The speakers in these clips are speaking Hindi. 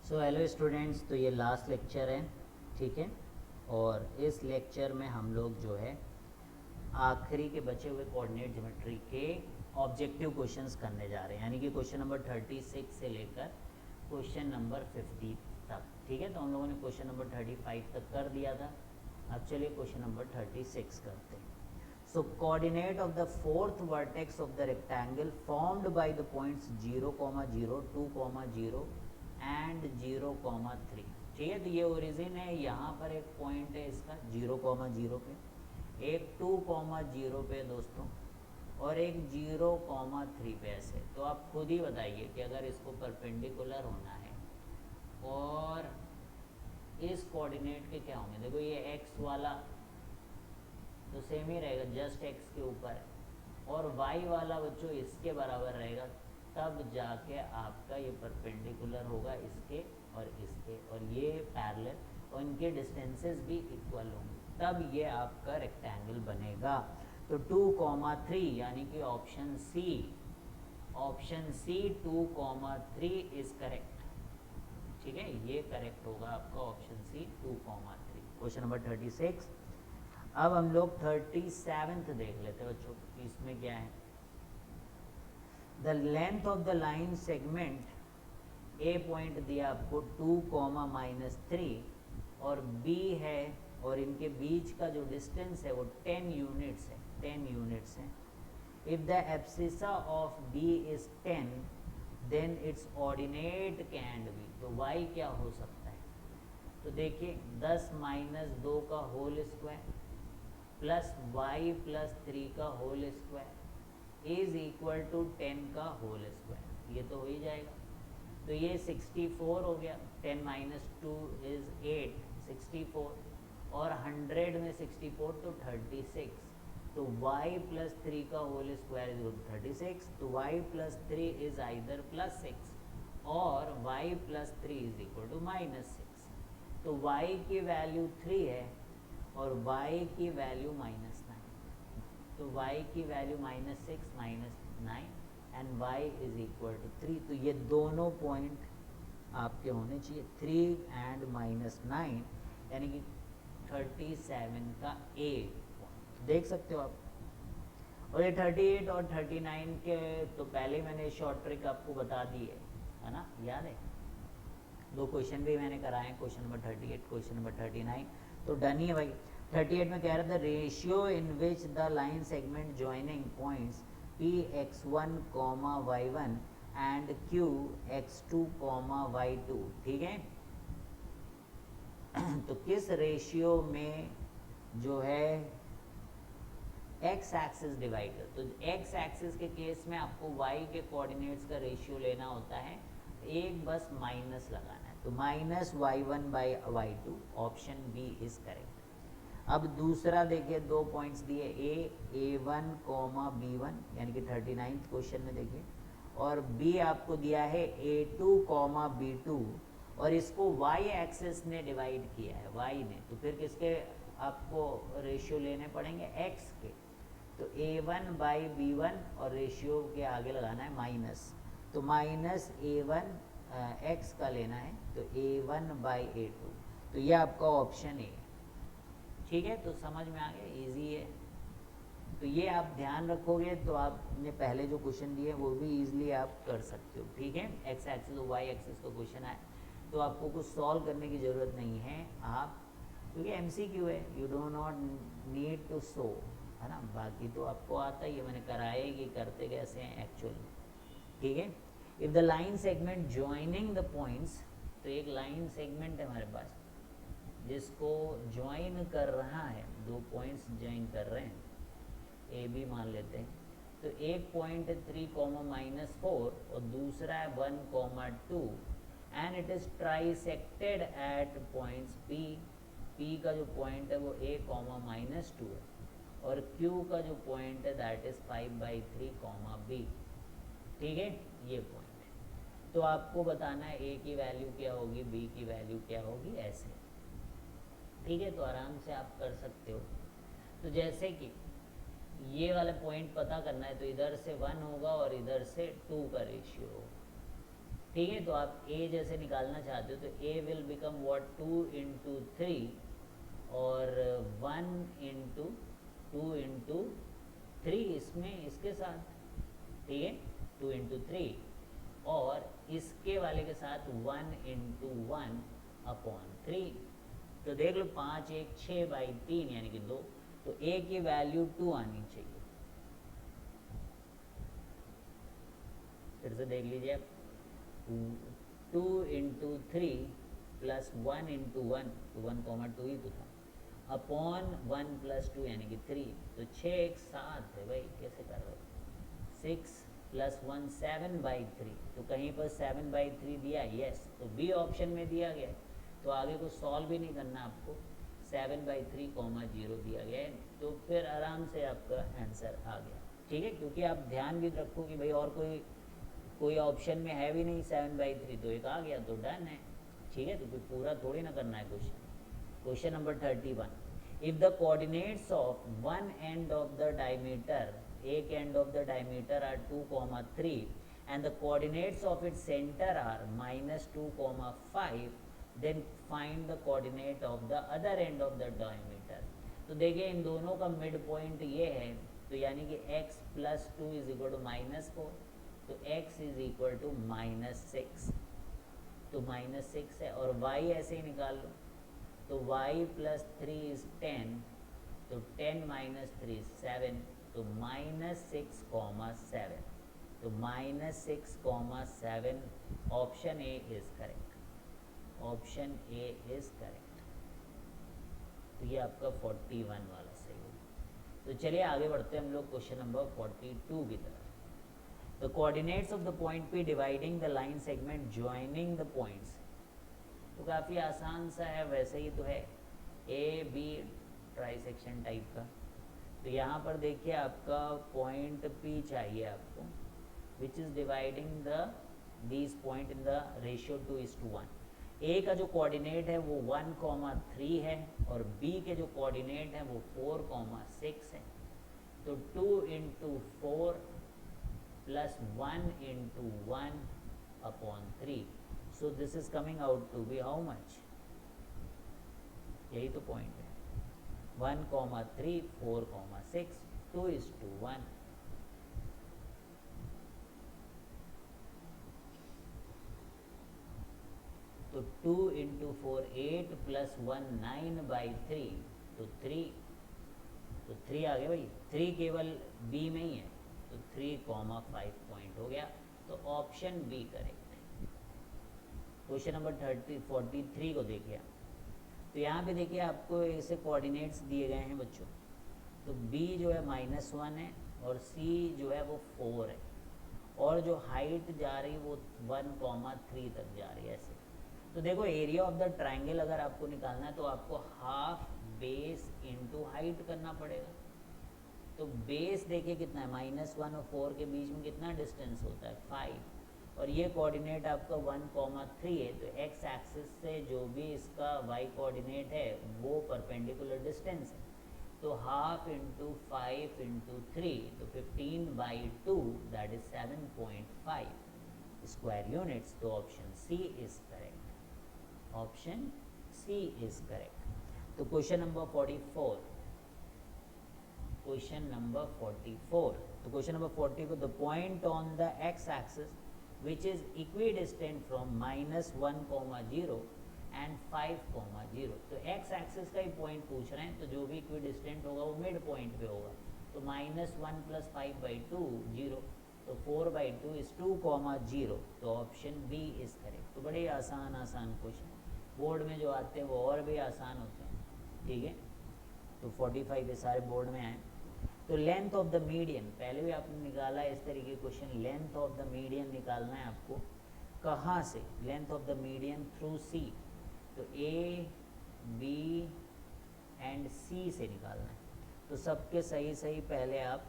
सो हेलो स्टूडेंट्स, तो ये लास्ट लेक्चर है, ठीक है। और इस लेक्चर में हम लोग जो है आखिरी के बचे हुए कोऑर्डिनेट ज्योमेट्री के ऑब्जेक्टिव क्वेश्चंस करने जा रहे हैं, यानी कि क्वेश्चन नंबर 36 से लेकर क्वेश्चन नंबर 50 तक, ठीक है। तो हम लोगों ने क्वेश्चन नंबर 35 तक कर दिया था। अब चलिए क्वेश्चन नंबर 36 करते हैं। So coordinate of the fourth vertex of the rectangle formed by the points 0, 0, 2, 0 and 0, 3, ठीक है। तो ये ओरिजिन है, यहाँ पर एक पॉइंट है इसका 0, 0 पे, एक 2, 0 पे दोस्तों, और एक 0, 3 पे ऐसे। तो आप खुद ही बताइए कि अगर इसको परपेंडिकुलर होना है और इस कोऑर्डिनेट के क्या होंगे। देखो ये x वाला तो सेम ही रहेगा, जस्ट x के ऊपर है, और y वाला बच्चों इसके बराबर रहेगा, तब जाके आपका ये परपेंडिकुलर होगा इसके और इसके, और ये पैरेलल, और इनके डिस्टेंसेस भी इक्वल होंगे, तब ये आपका रेक्टेंगल बनेगा। तो 2, 3 यानी कि ऑप्शन सी 2, 3 इज करेक्ट, ठीक है। ये करेक्ट होगा आपका ऑप्शन सी 2, 3। Question number 36। अब हम लोग 37th देख लेते हैं बच्चों, इसमें क्या है। The length of the line segment A point दिया आपको 2, -3 और बी है, और इनके बीच का जो डिस्टेंस है वो 10 यूनिट्स है, 10 यूनिट्स है। If the abscissa of B is 10 then its ordinate can be. तो y क्या हो सकता है, तो देखिए 10 - 2 का whole square plus y plus 3 का whole square is equal to 10 का होल स्क्वायर, ये तो हो ही जाएगा। तो ये 64 हो गया, 10 - 2 इज 8, 64, और 100 में 64 तो 36। तो y प्लस 3 का होल स्क्वायर इज 36, तो y प्लस 3 इज आइदर +6 और y plus 3 is equal to -6। तो y की वैल्यू 3 है और y की वैल्यू -9, तो y की value -6 -9 and y is equal to 3। तो ये दोनों पॉइंट आपके होने चाहिए 3 एंड -9, यानी कि 37 का ए पॉइंट देख सकते हो आप। और ये 38 और 39 के तो पहले मैंने शॉर्ट ट्रिक आपको बता दी है ना, याद है। दो क्वेश्चन भी मैंने कराए, क्वेश्चन नंबर 38, क्वेश्चन नंबर 39, तो डन ही है भाई। 38 में कह रहा था ratio in which the line segment joining points Px1, y1 and Qx2, y2, ठीक है। तो किस रेशियो में जो है x एक्सिस डिवाइडर, तो x एक्सिस के केस में आपको y के कोऑर्डिनेट्स का रेशियो लेना होता है, एक बस माइनस लगाना है, तो -y1/y2, option B is correct. अब दूसरा देखिए, दो पॉइंट्स दिए a1, b1, यानी कि 39th क्वेश्चन में देखिए, और b आपको दिया है a2, b2, और इसको y एक्सिस ने डिवाइड किया है, y ने, तो फिर किसके आपको रेशियो लेने पड़ेंगे, x के। तो a1/b1 और रेशियो के आगे लगाना है माइनस, तो -a1 x का लेना है, तो a1/a2, तो ये आपका ऑप्शन ए, ठीक है। तो समझ में आ गया, इजी है। तो ये आप ध्यान रखोगे तो आपने पहले जो क्वेश्चन दिए वो भी इजीली आप कर सकते हो, ठीक है। एक्स एक्सिस और वाई एक्सिस का क्वेश्चन आए तो आपको कुछ सॉल्व करने की ज़रूरत नहीं है, आप, क्योंकि MCQ है, you do not need to so, है ना। बाकी तो आपको आता ही है, मैंने कराया कि करते कैसे हैं एक्चुअली, ठीक है। If the line segment joining the points, तो एक लाइन सेगमेंट है हमारे पास जिसको ज्वाइन कर रहा है, दो पॉइंट्स ज्वाइन कर रहे हैं, ए बी मान लेते हैं। तो एक पॉइंट है 3, -4 और दूसरा है 1, 2, and it is trisected at points P का जो पॉइंट है वो a, -2 है, और q का जो पॉइंट है दैट इज 5/3, b, ठीक है। ये पॉइंट है, तो आपको बताना है a की वैल्यू क्या होगी, b की वैल्यू क्या होगी, ऐसे, ठीक है। तो आराम से आप कर सकते हो। तो जैसे कि ये वाला पॉइंट पता करना है, तो इधर से 1 होगा और इधर से 2 का रेशियो होगा, ठीक है, तो आप a जैसे निकालना चाहते हो तो a will become what 2 into 3 और 1 इंटू 2 इंटू 3 इसमें इसके साथ, ठीक है, 2 इंटू 3 और इसके वाले के साथ 1 इंटू 1 अपॉन 3। तो देख लो 5 1 6 बाई 3 यानी कि 2, तो a की वैल्यू 2 आनी चाहिए। फिर से देख लीजिए आप, 2 इंटू 3 प्लस 1 इंटू 1, तो 1,2 ही तो था, अपॉन 1 प्लस 2 यानी कि 3, तो 6 एक 7 है भाई, कैसे कर रहे हो, 6 प्लस 1 7 बाई 3, तो कहीं पर 7 बाई 3 दिया, यस, तो बी ऑप्शन में दिया गया है, तो आगे को सॉल्व भी नहीं करना आपको, 7 बाई 3 0 दिया गया है, तो फिर आराम से आपका आंसर आ गया। ठीक है, क्योंकि आप ध्यान भी रखो कि भाई और कोई ऑप्शन में है भी नहीं 7 बाई 3, तो एक आ गया तो डन है। ठीक है, तो फिर पूरा थोड़ी ना करना है question. Question number 31, if the coordinates of one end of the diameter, एक end of the diameter are 2,3 and the coordinates of its center are -2,5, then find the coordinate of the other end of the diameter। तो देखिए इन दोनों का मिड पॉइंट ये है, तो यानी कि x plus 2 is equal to -4, तो x इज इक्वल टू -6, तो -6 है, और y ऐसे ही निकाल लो, तो y प्लस 3 इज 10, तो 10 माइनस 3 7, तो -6,7, तो -6,7, option A is correct, option A is correct. तो ये आपका 41 वाला सही होगा। तो चलिए आगे बढ़ते हैं हम लोग क्वेश्चन नंबर 42 की तरफ। The coordinates of the point P dividing the line segment joining the points, तो काफ़ी आसान सा है, वैसे ही तो है, ए बी ट्राइसेक्शन टाइप का। तो यहाँ पर देखिए आपका पॉइंट पी चाहिए आपको, which is dividing these point in the ratio 2:1। ए का जो कोऑर्डिनेट है वो 1,3 है और बी के जो कोऑर्डिनेट है वो 4,6 है। तो 2 into 4 plus 1 into 1 upon 3, so this is coming out to be how much, यही तो पॉइंट है, 1,3 4,6 2:1। तो 2 इंटू 4 8 प्लस 1 9 बाई 3, तो 3, तो 3 आ गया भाई, 3 केवल बी में ही है, तो 3,5 पॉइंट हो गया, तो option B correct. Question number 43 को देखिए, तो यहाँ पे देखिए आपको ऐसे कोऑर्डिनेट्स दिए गए हैं बच्चों, तो b जो है -1 है और c जो है वो 4 है, और जो हाइट जा रही वो 1,3 तक जा रही है ऐसे। तो देखो एरिया ऑफ द ट्राइंगल अगर आपको निकालना है तो आपको हाफ बेस इंटू हाइट करना पड़ेगा। तो बेस देखिए कितना है, -1 और 4 के बीच में कितना डिस्टेंस होता है 5, और ये कोऑर्डिनेट आपका 1,3 है, तो x एक्सिस से जो भी इसका y कोऑर्डिनेट है वो परपेंडिकुलर डिस्टेंस है, तो हाफ इंटू 5 इंटू 3, तो 15/2 दैट इज 7.5 स्क्वायर यूनिट्स, तो option C is correct, option C is correct. तो क्वेश्चन नंबर 44, क्वेश्चन नंबर 44, तो क्वेश्चन नंबर 40 को, the point on the x axis which is equidistant from -1,0 and 5,0, तो x एक्सिस का ही पॉइंट पूछ रहे हैं, तो जो भी इक्विडिस्टेंट होगा वो मिड पॉइंट पे होगा, तो -1 प्लस 5/2 0, तो 4/2 इज 2,0, तो ऑप्शन बी इज करेक्ट। तो बड़े आसान क्वेश्चन बोर्ड में जो आते हैं वो और भी आसान होते हैं, ठीक है। तो 45 ये सारे बोर्ड में आए। तो लेंथ ऑफ द मीडियन, पहले भी आपने निकाला है इस तरीके question, length of the median निकालना है आपको, कहाँ से, length of the median through C, तो ए बी एंड सी से निकालना है। तो सबके सही पहले आप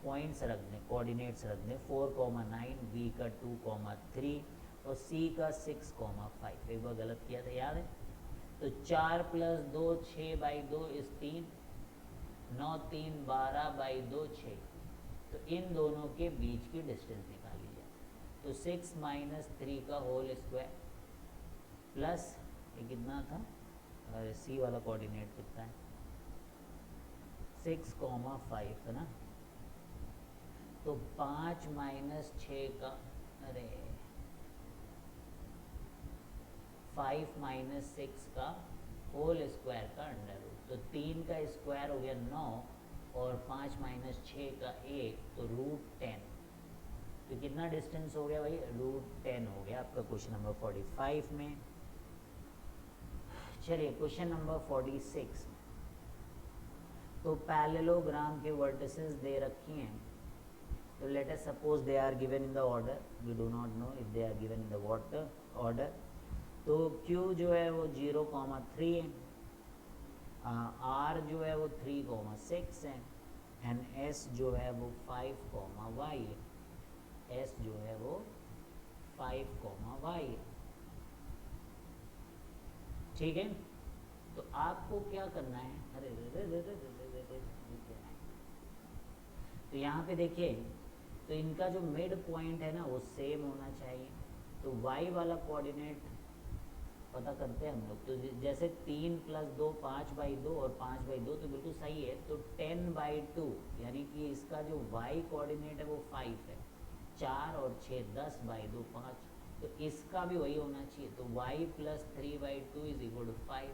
पॉइंट्स रख दें, कोऑर्डिनेट्स रख दें, 4,9, बी का 2,3 और सी का 6,5। एक बार गलत किया था याद है, तो 4 + 2 6/2 इस 3, 9 3 12/2 6, तो इन दोनों के बीच की डिस्टेंस निकाल लीजिए। तो 6 माइनस 3 का होल स्क्वायर प्लस ये कितना था, अरे सी वाला कोऑर्डिनेट कितना है, 6,5 है ना, तो 5 माइनस 6 का, अरे 5 माइनस 6 का होल स्क्वायर का अंडर रूट, तो 3 का स्क्वायर हो गया 9 और 5 माइनस 6 का 1, तो रूट 10। तो कितना डिस्टेंस हो गया भाई, रूट 10 हो गया आपका क्वेश्चन नंबर 45 में। चलिए क्वेश्चन नंबर 46, तो पैरेललोग्राम के वर्टिसेस दे रखी हैं, तो let us suppose they are given in the order, we do not know if they are given in the what order. तो Q जो है वो 0,3 है, R जो है वो 3,6 है, एंड S जो है वो 5,y है, S जो है वो 5,y है। ठीक है, तो आपको क्या करना है, अरे तो यहाँ पे देखिए, तो इनका जो मिड पॉइंट है ना वो सेम होना चाहिए। तो y वाला कोऑर्डिनेट पता करते हैं हम लोग, तो जैसे 3 + 2 5/2 और 5/2 तो बिल्कुल सही है, तो 10/2 यानी कि इसका जो y कोऑर्डिनेट है वो 5 है, 4 और 6 10/2 5, तो इसका भी वही होना चाहिए। तो y + 3/2 = 5,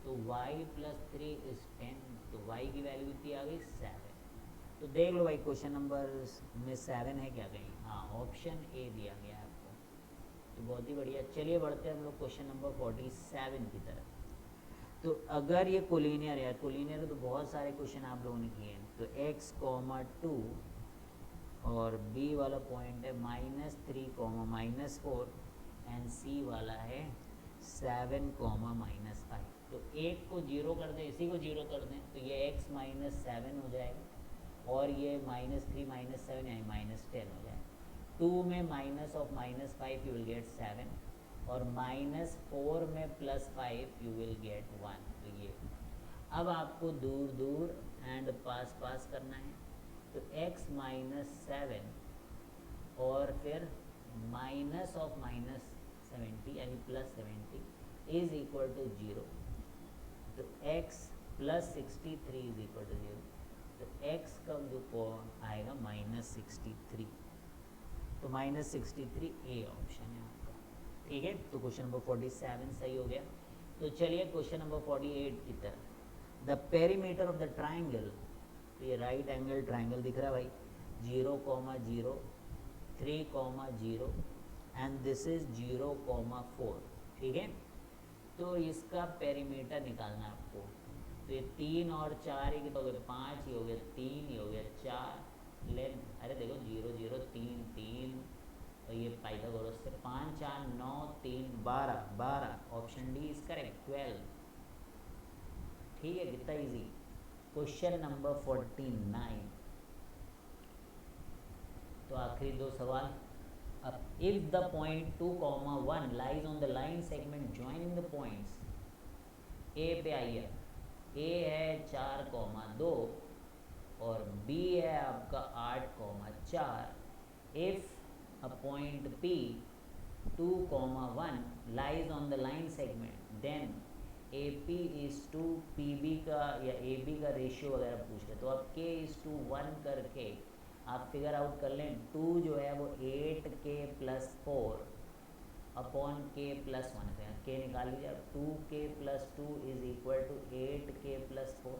तो y + 3 = 10, तो y की वैल्यू कितनी आ गई 7। तो देख लो भाई क्वेश्चन नंबर में 7 है क्या कहीं, हाँ ऑप्शन ए दिया गया है आपको, तो बहुत ही बढ़िया। चलिए बढ़ते हैं हम लोग क्वेश्चन नंबर 47 की तरफ। तो अगर ये कोलिनियर है, कोलिनियर तो बहुत सारे क्वेश्चन आप लोगों ने किए हैं, तो x, 2 और b वाला पॉइंट है -3, -4 एंड c वाला है 7, -5। तो एक को 0 कर दें, इसी को 0 कर दें, तो ये x -7 हो जाएगा, और ये -3 - 7 यानी -10 हो जाएगा। 2 में -5 यू विल गेट 7, और -4 में +5 यू विल गेट 1। तो ये अब आपको दूर दूर एंड पास पास करना है, तो x -7 और फिर -70 यानी +70 = 0, तो x +63 = 0, तो x का जो आएगा -63, तो -63 ए ऑप्शन है आपका। ठीक है, तो क्वेश्चन नंबर 47 सही हो गया। तो चलिए क्वेश्चन नंबर 48 की तरफ। The perimeter of the triangle, तो ये राइट एंगल ट्राइंगल दिख रहा है भाई, 0, 0, 3, 0 एंड दिस इज 0,4। ठीक है, तो इसका पेरीमीटर निकालना है आपको। तो ये 3 और 4 ही तो 5 ही हो गया, 3 ही हो गया, 4 लेंथ, अरे देखो 0, 0, 3, 3 और ये पाइथागोरस से 5, 4, 9, 3, 12, 12, ऑप्शन डी इज करेक्ट, 12। ठीक है, कितना इजी। क्वेश्चन नंबर 49, तो आखिरी दो सवाल। अब if the point 2, 1 lies on the line segment joining the points, A पे आइए, ए है 4, 2 और बी है आपका 8, 4। If a point P 2, 1 lies on the line segment, then AP is to PB का या AB का रेशियो वगैरह पूछ रहे, तो अब K इज टू 1 करके आप फिगर आउट कर लें। 2 जो है वो 8K + 4 अपॉन K + 1 है, K निकाल लीजिए आप, 2K + 2 = 8K + 4,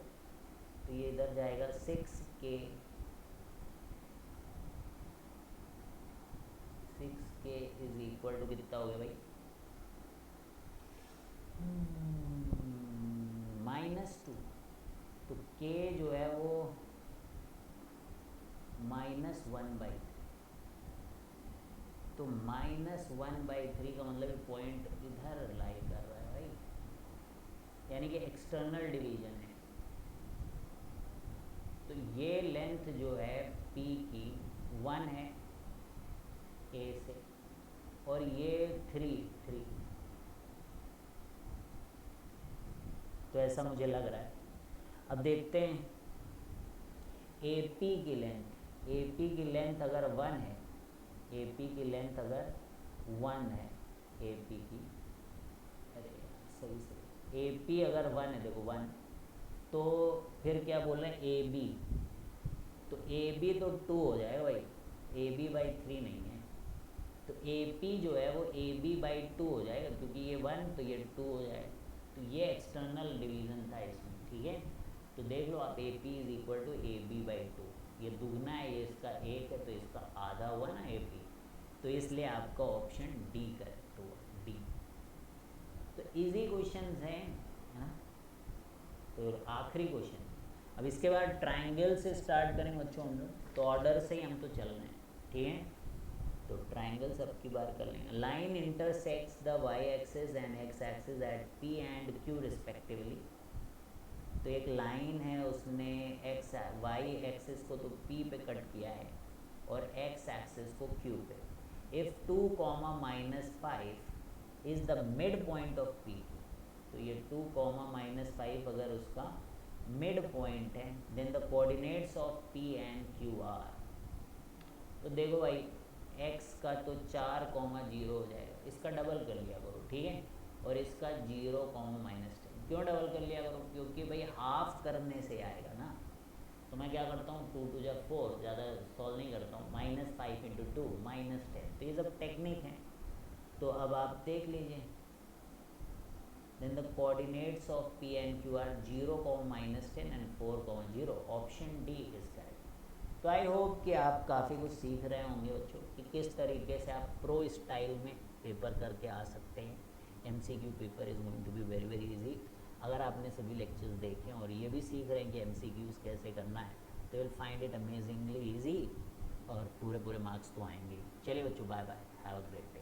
तो ये इधर जाएगा 6K = कितना हो गया भाई, -2, तो K जो है वो -1/3, तो -1/3 का मतलब पॉइंट इधर लाई कर रहा है भाई, यानी कि एक्सटर्नल डिवीजन है। तो ये लेंथ जो है P की 1 है A से, और ये 3, तो ऐसा मुझे लग रहा है। अब देखते हैं AP की लेंथ, AP की लेंथ अगर 1 है ए पी की लेंथ अगर 1 है, ए पी की, अरे सही सही, ए पी अगर 1 है, देखो 1, तो फिर क्या बोल रहे हैं ए बी, तो ए बी तो 2 हो जाएगा भाई, ए बी बाई 3 नहीं है, तो ए पी जो है वो ए बी बाई 2 हो जाएगा, क्योंकि ये 1 तो ये 2 हो जाएगा, तो ये एक्सटर्नल डिवीज़न था इसमें, ठीक है। तो देख लो आप, A P is equal to A B by 2, ये दुगना है, ये इसका 1 है, तो इसका आधा हुआ ना ए पी, तो इसलिए आपका ऑप्शन डी करेक्ट हुआ, डी। तो इजी क्वेश्चन है ना। तो आखिरी क्वेश्चन, अब इसके बाद ट्राइंगल से स्टार्ट करेंगे बच्चों हम लोग, तो ऑर्डर से ही हम तो चल रहे हैं, ठीक है। तो ट्राइंगल सबकी बार कर लेंगे। Line intersects the Y axis and X axis at P and Q respectively. तो एक लाइन है, उसने एक्स वाई एक्सिस को तो पी पे कट किया है और एक्स एक्सिस को क्यू पे। If 2, -5 is the midpoint of P, तो ये 2, -5 अगर उसका मिड पॉइंट है, then the coordinates of P and Q are. तो देखो भाई, x का तो 4, 0 हो जाएगा, इसका डबल कर लिया करो, ठीक है, और इसका 0, -10। क्यों डबल कर लिया करो? क्योंकि भाई हाफ करने से आएगा ना। तो मैं क्या करता हूँ, 2 2 जा 4, ज़्यादा सॉल्व नहीं करता हूँ, -5 × 2 -10। तो ये सब टेक्निक है, तो अब आप देख लीजिए। Then the coordinates of P and Q are 0, -10 and 4, 0। Option D is correct. तो आई होप कि आप काफ़ी कुछ सीख रहे होंगे बच्चों, कि किस तरीके से आप प्रो स्टाइल में पेपर करके आ सकते हैं। MCQ paper is going to be very very easy. अगर आपने सभी लेक्चर्स देखे और ये भी सीख रहे हैं कि एमसीक्यूज़ कैसे करना है, तो will find it amazingly easy, और पूरे मार्क्स तो आएंगे। चलिए बच्चों, bye bye, have a great day.